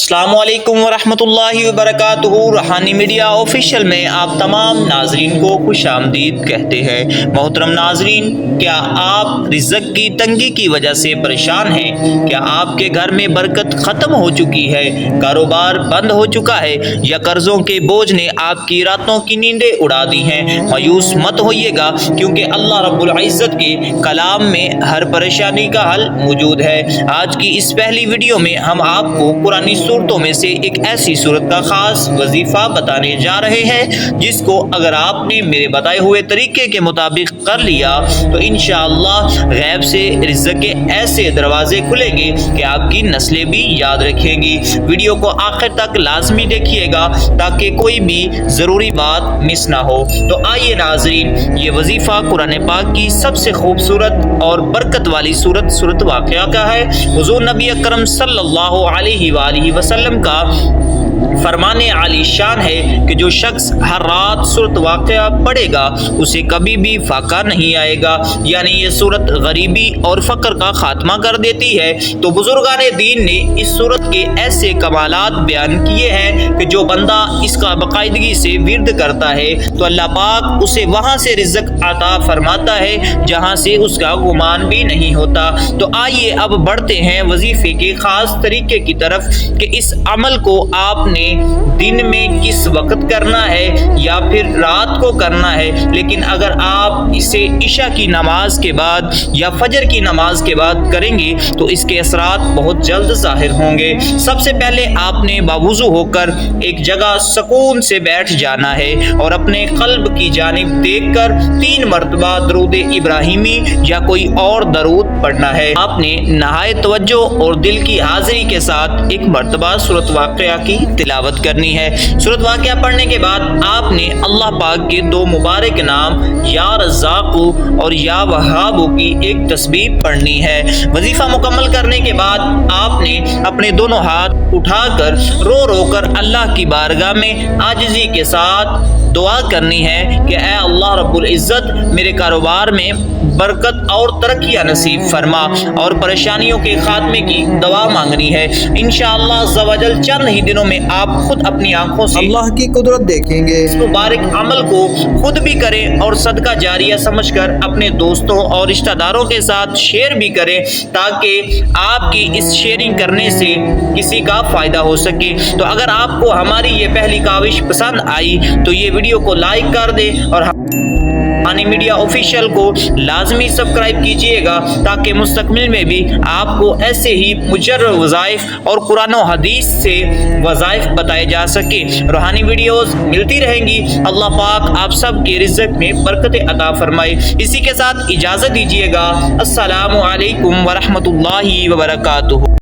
السلام علیکم ورحمۃ اللہ وبرکاتہ۔ روحانی میڈیا آفیشیل میں آپ تمام ناظرین کو خوش آمدید کہتے ہیں۔ محترم ناظرین، کیا آپ رزق کی تنگی کی وجہ سے پریشان ہیں؟ کیا آپ کے گھر میں برکت ختم ہو چکی ہے، کاروبار بند ہو چکا ہے، یا قرضوں کے بوجھ نے آپ کی راتوں کی نیندیں اڑا دی ہیں؟ مایوس مت ہوئیے گا، کیونکہ اللہ رب العزت کے کلام میں ہر پریشانی کا حل موجود ہے۔ آج کی اس پہلی ویڈیو میں ہم آپ کو قرآنی صورتوں میں سے ایک ایسی صورت کا خاص وظیفہ بتانے جا رہے ہیں جس کو اگر آپ نے میرے بتائے ہوئے طریقے کے مطابق کر لیا تو انشاءاللہ غیب سے رزق کے ایسے دروازے کھلیں گے کہ آپ کی نسلیں بھی یاد رکھیں گی۔ ویڈیو کو آخر تک لازمی دیکھیے گا تاکہ کوئی بھی ضروری بات مس نہ ہو۔ تو آئیے ناظرین، یہ وظیفہ قرآن پاک کی سب سے خوبصورت اور برکت والی سورت واقعہ کا ہے۔ حضور نبی اکرم صلی اللہ علیہ وآلہ وسلم کا فرمان عالی شان ہے کہ جو شخص ہر رات سورت واقعہ پڑھے گا اسے کبھی بھی فاقہ نہیں آئے گا، یعنی یہ سورت غریبی اور فقر کا خاتمہ کر دیتی ہے۔ تو بزرگان دین نے اس سورت کے ایسے کمالات بیان کیے ہیں کہ جو بندہ اس کا باقاعدگی سے ورد کرتا ہے تو اللہ پاک اسے وہاں سے رزق عطا فرماتا ہے جہاں سے اس کا گمان بھی نہیں ہوتا۔ تو آئیے اب بڑھتے ہیں وظیفے کے خاص طریقے کی طرف کہ اس عمل کو آپ نے دن میں کس وقت کرنا ہے یا پھر رات کو کرنا ہے، لیکن اگر آپ اسے عشاء کی نماز کے بعد یا فجر کی نماز کے بعد کریں گے تو اس کے اثرات بہت جلد ظاہر ہوں گے۔ سب سے پہلے آپ نے باوضو ہو کر ایک جگہ سکون سے بیٹھ جانا ہے اور اپنے قلب کی جانب دیکھ کر 3 مرتبہ درود ابراہیمی یا کوئی اور درود پڑھنا ہے۔ آپ نے نہایت توجہ اور دل کی حاضری کے ساتھ ایک مرتبہ سورت واقعہ کی تلاوت کرنی ہے۔ سورت واقعہ پڑھنے کے بعد آپ نے اللہ پاک کے 2 مبارک نام یا رزاق اور یا وہاب کی ایک تسبیح پڑھنی ہے۔ وظیفہ مکمل کرنے کے بعد آپ نے اپنے دونوں ہاتھ اٹھا کر رو رو کر اللہ کی بارگاہ میں عاجزی کے ساتھ دعا کرنی ہے کہ اے اللہ رب العزت، میرے کاروبار میں برکت اور ترقیاں نصیب فرما، اور پریشانیوں کے خاتمے کی دعا مانگنی ہے۔ انشاءاللہ عز و جل چند ہی دنوں میں آپ خود اپنی آنکھوں سے اللہ کی قدرت دیکھیں گے۔ اس مبارک عمل کو خود بھی کریں اور صدقہ جاریہ سمجھ کر اپنے دوستوں اور رشتہ داروں کے ساتھ شیئر بھی کریں تاکہ آپ کی اس شیئرنگ کرنے سے کسی کا فائدہ ہو سکے۔ تو اگر آپ کو ہماری یہ پہلی کاوش پسند آئی تو یہ ویڈیو کو لائک کر دیں اور روحانی میڈیا آفیشیل کو لازمی سبسکرائب کیجئے گا تاکہ مستقبل میں بھی آپ کو ایسے ہی مجرد وظائف اور قرآن و حدیث سے وظائف بتائے جا سکے۔ روحانی ویڈیوز ملتی رہیں گی۔ اللہ پاک آپ سب کے رزق میں برکت عطا فرمائے۔ اسی کے ساتھ اجازت دیجئے گا۔ السلام علیکم ورحمۃ اللہ وبرکاتہ۔